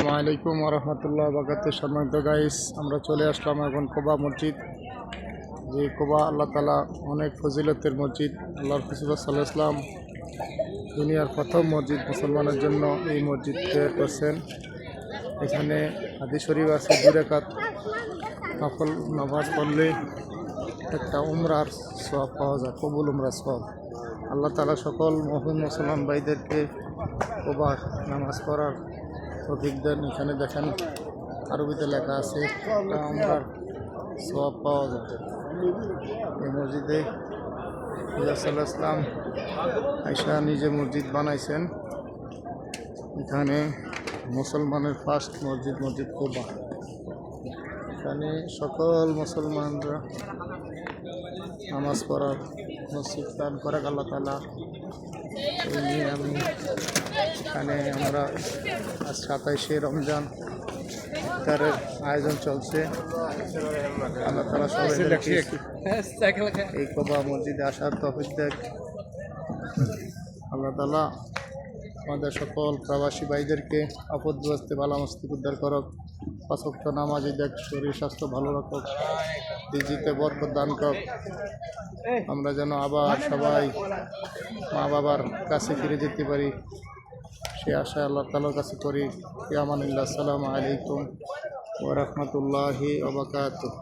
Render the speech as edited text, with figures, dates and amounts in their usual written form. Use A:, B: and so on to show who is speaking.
A: আসসালামু আলাইকুম ওয়া রাহমাতুল্লাহি ওয়া বারাকাতুহু। সম্মানিত গাইস, আমরা চলে আসলাম এখন কোবা মসজিদ। যে কোবা আল্লাহ তাআলা অনেক ফজিলতের মসজিদ। আল্লাহর রাসূল সাল্লাল্লাহু আলাইহি ওয়াসাল্লাম দুনিয়ার প্রথম মসজিদ মুসলমানের জন্য এই মসজিদ তৈরি করছেন। এখানে হাদিস শরীফ আছে 2 রাকাত নফল নামাজ পড়লে একটা উমরার সওয়াব পাওয়া যায়, কবুল উমরার সওয়াব। আল্লাহ তাআলা সকল মুসলমান ভাইদেরকে কোবা নামাজ পড়ার তৌফিক দেন। এখানে দেখেন আরবিতে লেখা আছে একটা উমরার সওয়াব পাওয়া যায়। এই মসজিদে রাসূলুল্লাহ সাল্লাল্লাহু আলাইহি ওয়াসাল্লাম আয়েশা নিজে মসজিদ বানাইছেন। এখানে মুসলমানের ফার্স্ট মসজিদ কোবা। এখানে সকল মুসলমানরা নামাজ পড়ার মসজিদ দান করে আল্লাহ তাআলা। এই নিয়ে আমি এখানে আমরা আজ 27শে রমজান ইফতারের আয়োজন চলছে। আল্লাহ তাআলা সবাইকে এই কোবা মসজিদে আসার তৌফিক দেন। আল্লাহ তাআলা আমাদের সকল প্রবাসী ভাইদেরকে আপদ বিপদে বালা মুসিবত উদ্ধার করুক, 5 ওয়াক্ত নামাজি দেখ, শরীর স্বাস্থ্য ভালো রাখুক, রিজিকে বরকত দান করুক। আমরা যেন আবার সবাই মা বাবার কাছে ফিরে যেতে পারি, সে আশা আল্লাহ তাআলার কাছে করি। ফি আমানিল্লাহ। আসসালামু আলাইকুম ওয়া রাহমাতুল্লাহি ওয়া বারাকাতুহু।